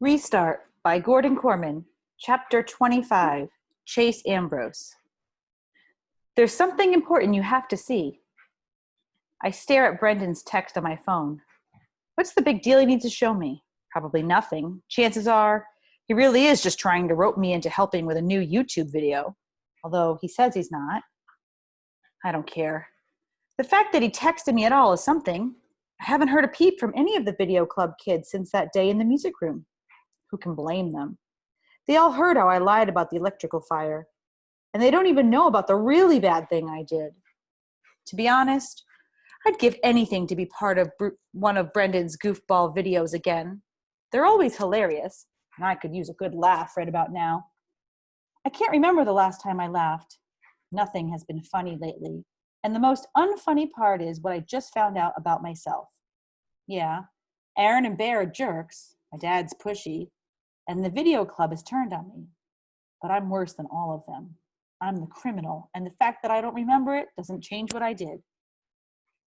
Restart by Gordon Korman, Chapter 25, Chase Ambrose. There's something important you have to see. I stare at Brendan's text on my phone. What's the big deal he needs to show me? Probably nothing. Chances are, he really is just trying to rope me into helping with a new YouTube video, although he says he's not. I don't care. The fact that he texted me at all is something. I haven't heard a peep from any of the video club kids since that day in the music room. Who can blame them? They all heard how I lied about the electrical fire, and they don't even know about the really bad thing I did. To be honest, I'd give anything to be part of one of Brendan's goofball videos again. They're always hilarious, and I could use a good laugh right about now. I can't remember the last time I laughed. Nothing has been funny lately, and the most unfunny part is what I just found out about myself. Yeah, Aaron and Bear are jerks, my dad's pushy, and the video club has turned on me. But I'm worse than all of them. I'm the criminal, and the fact that I don't remember it doesn't change what I did.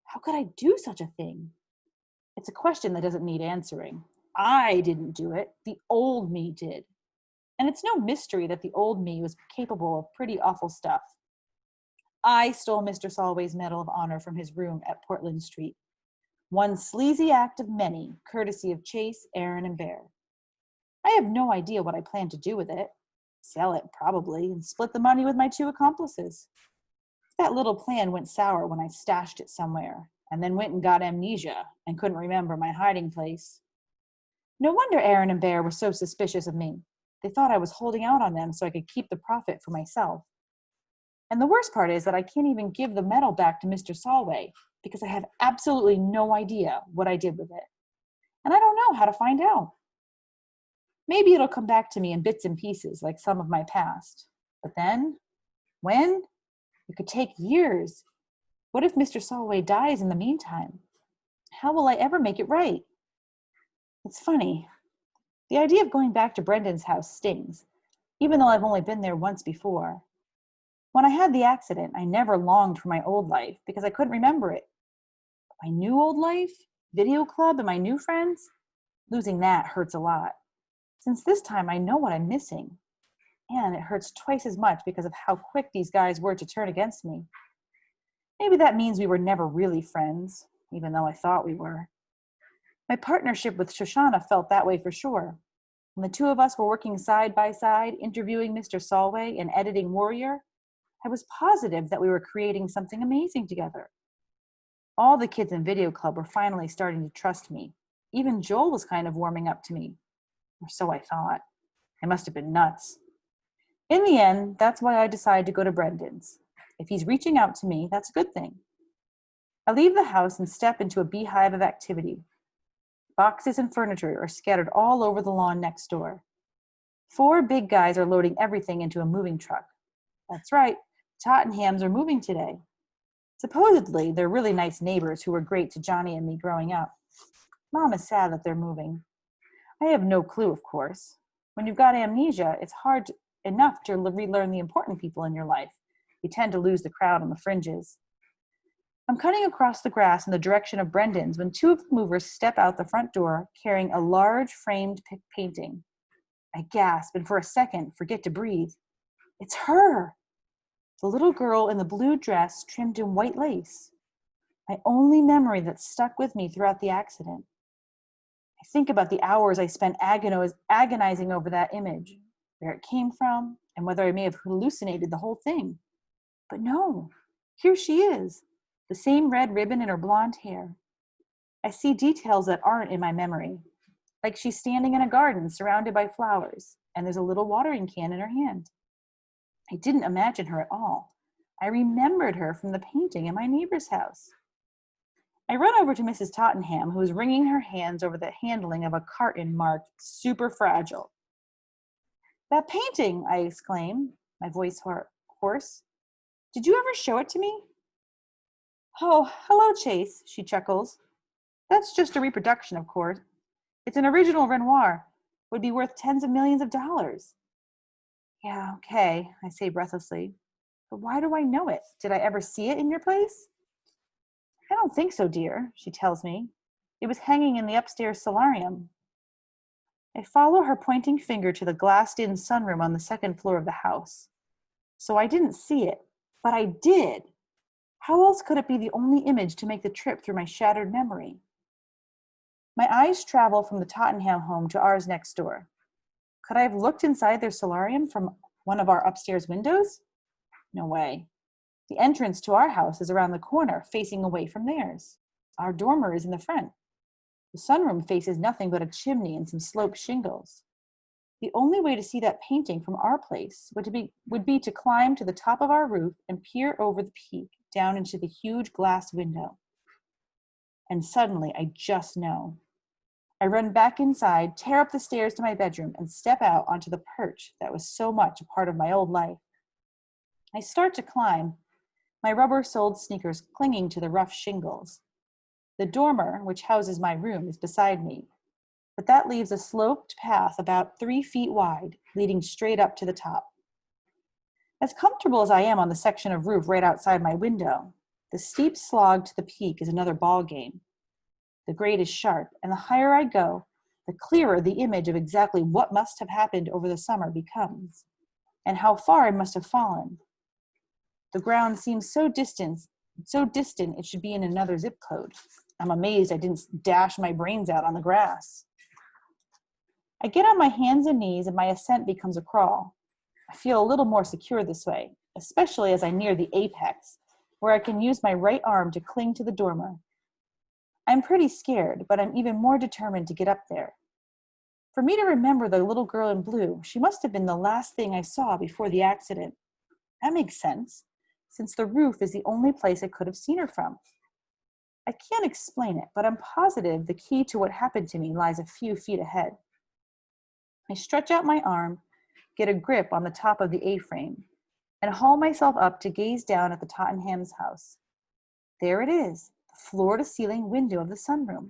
How could I do such a thing? It's a question that doesn't need answering. I didn't do it. The old me did. And it's no mystery that the old me was capable of pretty awful stuff. I stole Mr. Solway's Medal of Honor from his room at Portland Street. One sleazy act of many, courtesy of Chase, Aaron, and Bear. I have no idea what I plan to do with it. Sell it, probably, and split the money with my two accomplices. That little plan went sour when I stashed it somewhere, and then went and got amnesia and couldn't remember my hiding place. No wonder Aaron and Bear were so suspicious of me. They thought I was holding out on them so I could keep the profit for myself. And the worst part is that I can't even give the medal back to Mr. Solway because I have absolutely no idea what I did with it. And I don't know how to find out. Maybe it'll come back to me in bits and pieces like some of my past. But then, when? It could take years. What if Mr. Solway dies in the meantime? How will I ever make it right? It's funny. The idea of going back to Brendan's house stings, even though I've only been there once before. When I had the accident, I never longed for my old life because I couldn't remember it. But my new old life, video club, and my new friends, losing that hurts a lot. Since this time I know what I'm missing, and it hurts twice as much because of how quick these guys were to turn against me. Maybe that means we were never really friends, even though I thought we were. My partnership with Shoshana felt that way for sure. When the two of us were working side by side, interviewing Mr. Solway and editing Warrior, I was positive that we were creating something amazing together. All the kids in Video Club were finally starting to trust me. Even Joel was kind of warming up to me. Or so I thought. I must have been nuts. In the end, that's why I decided to go to Brendan's. If he's reaching out to me, that's a good thing. I leave the house and step into a beehive of activity. Boxes and furniture are scattered all over the lawn next door. 4 big guys are loading everything into a moving truck. That's right, Tottenhams are moving today. Supposedly, they're really nice neighbors who were great to Johnny and me growing up. Mom is sad that they're moving. I have no clue, of course. When you've got amnesia, it's hard enough to relearn the important people in your life. You tend to lose the crowd on the fringes. I'm cutting across the grass in the direction of Brendan's when 2 of the movers step out the front door carrying a large framed painting. I gasp and for a second forget to breathe. It's her! The little girl in the blue dress trimmed in white lace. My only memory that stuck with me throughout the accident. I think about the hours I spent agonizing over that image, where it came from, and whether I may have hallucinated the whole thing. But no, here she is, the same red ribbon in her blonde hair. I see details that aren't in my memory, like she's standing in a garden surrounded by flowers, and there's a little watering can in her hand. I didn't imagine her at all. I remembered her from the painting in my neighbor's house. I run over to Mrs. Tottenham, who is wringing her hands over the handling of a carton marked super fragile. That painting, I exclaim, my voice hoarse. Did you ever show it to me? Oh, hello, Chase, she chuckles. That's just a reproduction, of course. It's an original Renoir. Would be worth tens of millions of dollars. Yeah, okay, I say breathlessly. But why do I know it? Did I ever see it in your place? I don't think so, dear, she tells me. It was hanging in the upstairs solarium. I follow her pointing finger to the glassed-in sunroom on the second floor of the house. So I didn't see it, but I did. How else could it be the only image to make the trip through my shattered memory? My eyes travel from the Tottenham home to ours next door. Could I have looked inside their solarium from one of our upstairs windows? No way. The entrance to our house is around the corner, facing away from theirs. Our dormer is in the front. The sunroom faces nothing but a chimney and some sloped shingles. The only way to see that painting from our place would be to climb to the top of our roof and peer over the peak down into the huge glass window. And suddenly, I just know. I run back inside, tear up the stairs to my bedroom, and step out onto the perch that was so much a part of my old life. I start to climb, my rubber-soled sneakers clinging to the rough shingles. The dormer, which houses my room, is beside me, but that leaves a sloped path about 3 feet wide, leading straight up to the top. As comfortable as I am on the section of roof right outside my window, the steep slog to the peak is another ball game. The grade is sharp, and the higher I go, the clearer the image of exactly what must have happened over the summer becomes, and how far I must have fallen. The ground seems so distant it should be in another zip code. I'm amazed I didn't dash my brains out on the grass. I get on my hands and knees and my ascent becomes a crawl. I feel a little more secure this way, especially as I near the apex, where I can use my right arm to cling to the dormer. I'm pretty scared, but I'm even more determined to get up there. For me to remember the little girl in blue, she must have been the last thing I saw before the accident. That makes sense, since the roof is the only place I could have seen her from. I can't explain it, but I'm positive the key to what happened to me lies a few feet ahead. I stretch out my arm, get a grip on the top of the A-frame, and haul myself up to gaze down at the Tottenham's house. There it is, the floor-to-ceiling window of the sunroom.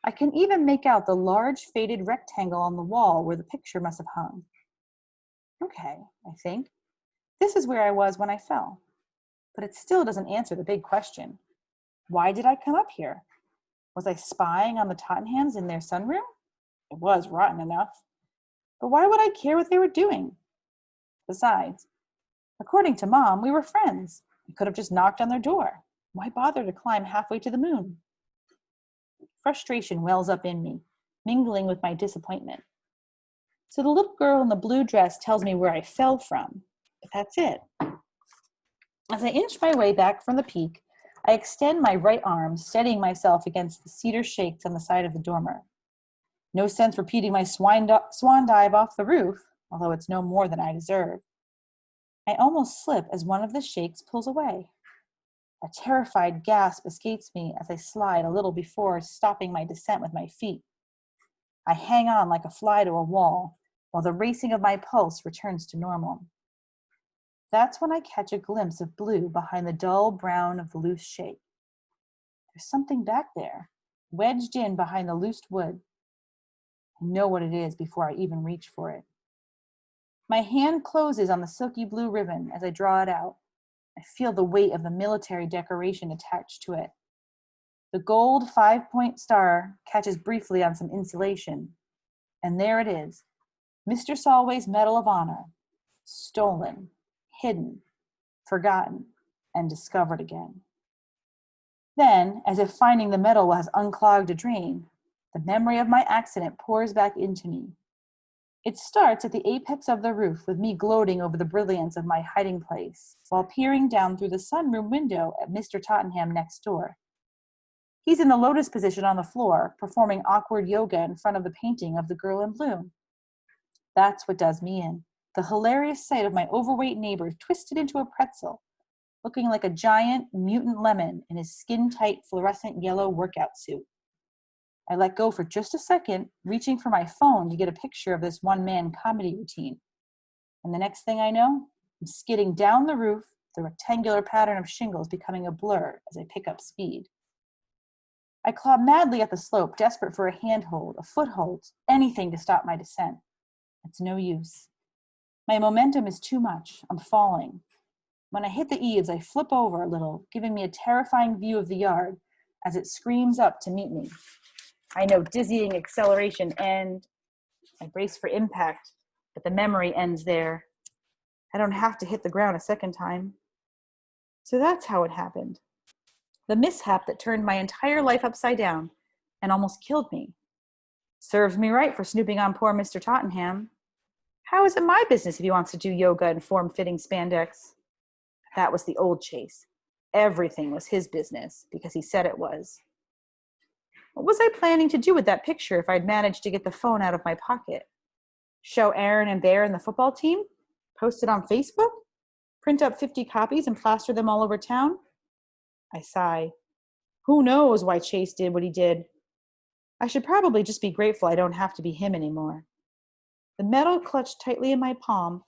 I can even make out the large faded rectangle on the wall where the picture must have hung. Okay, I think. This is where I was when I fell. But it still doesn't answer the big question. Why did I come up here? Was I spying on the Tottenhams in their sunroom? It was rotten enough. But why would I care what they were doing? Besides, according to Mom, we were friends. I could have just knocked on their door. Why bother to climb halfway to the moon? Frustration wells up in me, mingling with my disappointment. So the little girl in the blue dress tells me where I fell from, but that's it. As I inch my way back from the peak, I extend my right arm, steadying myself against the cedar shakes on the side of the dormer. No sense repeating my swan dive off the roof, although it's no more than I deserve. I almost slip as one of the shakes pulls away. A terrified gasp escapes me as I slide a little before stopping my descent with my feet. I hang on like a fly to a wall, while the racing of my pulse returns to normal. That's when I catch a glimpse of blue behind the dull brown of the loose shake. There's something back there, wedged in behind the loose wood. I know what it is before I even reach for it. My hand closes on the silky blue ribbon as I draw it out. I feel the weight of the military decoration attached to it. The gold 5-point star catches briefly on some insulation. And there it is, Mr. Solway's Medal of Honor, stolen, hidden, forgotten, and discovered again. Then, as if finding the medal has unclogged a drain, the memory of my accident pours back into me. It starts at the apex of the roof with me gloating over the brilliance of my hiding place while peering down through the sunroom window at Mr. Tottenham next door. He's in the lotus position on the floor, performing awkward yoga in front of the painting of the girl in blue. That's what does me in, the hilarious sight of my overweight neighbor twisted into a pretzel, looking like a giant mutant lemon in his skin-tight fluorescent yellow workout suit. I let go for just a second, reaching for my phone to get a picture of this one-man comedy routine. And the next thing I know, I'm skidding down the roof, the rectangular pattern of shingles becoming a blur as I pick up speed. I claw madly at the slope, desperate for a handhold, a foothold, anything to stop my descent. It's no use. My momentum is too much. I'm falling. When I hit the eaves, I flip over a little, giving me a terrifying view of the yard as it screams up to meet me. I know dizzying acceleration and I brace for impact, but the memory ends there. I don't have to hit the ground a second time. So that's how it happened. The mishap that turned my entire life upside down and almost killed me. Serves me right for snooping on poor Mr. Tottenham. How is it my business if he wants to do yoga in form-fitting spandex? That was the old Chase. Everything was his business because he said it was. What was I planning to do with that picture if I'd managed to get the phone out of my pocket? Show Aaron and Bear and the football team? Post it on Facebook? Print up 50 copies and plaster them all over town? I sigh. Who knows why Chase did what he did? I should probably just be grateful I don't have to be him anymore. The metal clutched tightly in my palm.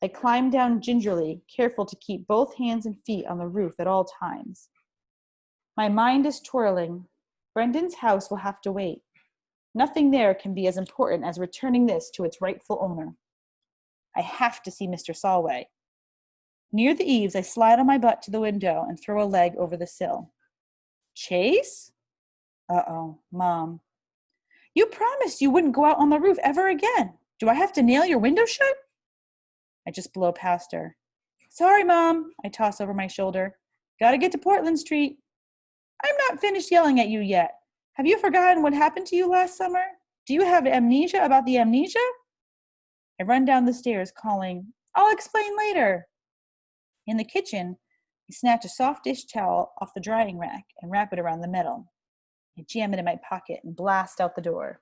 I climbed down gingerly, careful to keep both hands and feet on the roof at all times. My mind is twirling. Brendan's house will have to wait. Nothing there can be as important as returning this to its rightful owner. I have to see Mr. Solway. Near the eaves, I slide on my butt to the window and throw a leg over the sill. Chase? Uh-oh, Mom. You promised you wouldn't go out on the roof ever again. Do I have to nail your window shut? I just blow past her. Sorry, Mom, I toss over my shoulder. Gotta get to Portland Street. I'm not finished yelling at you yet. Have you forgotten what happened to you last summer? Do you have amnesia about the amnesia? I run down the stairs calling, I'll explain later. In the kitchen, I snatch a soft dish towel off the drying rack and wrap it around the metal. I jam it in my pocket and blast out the door.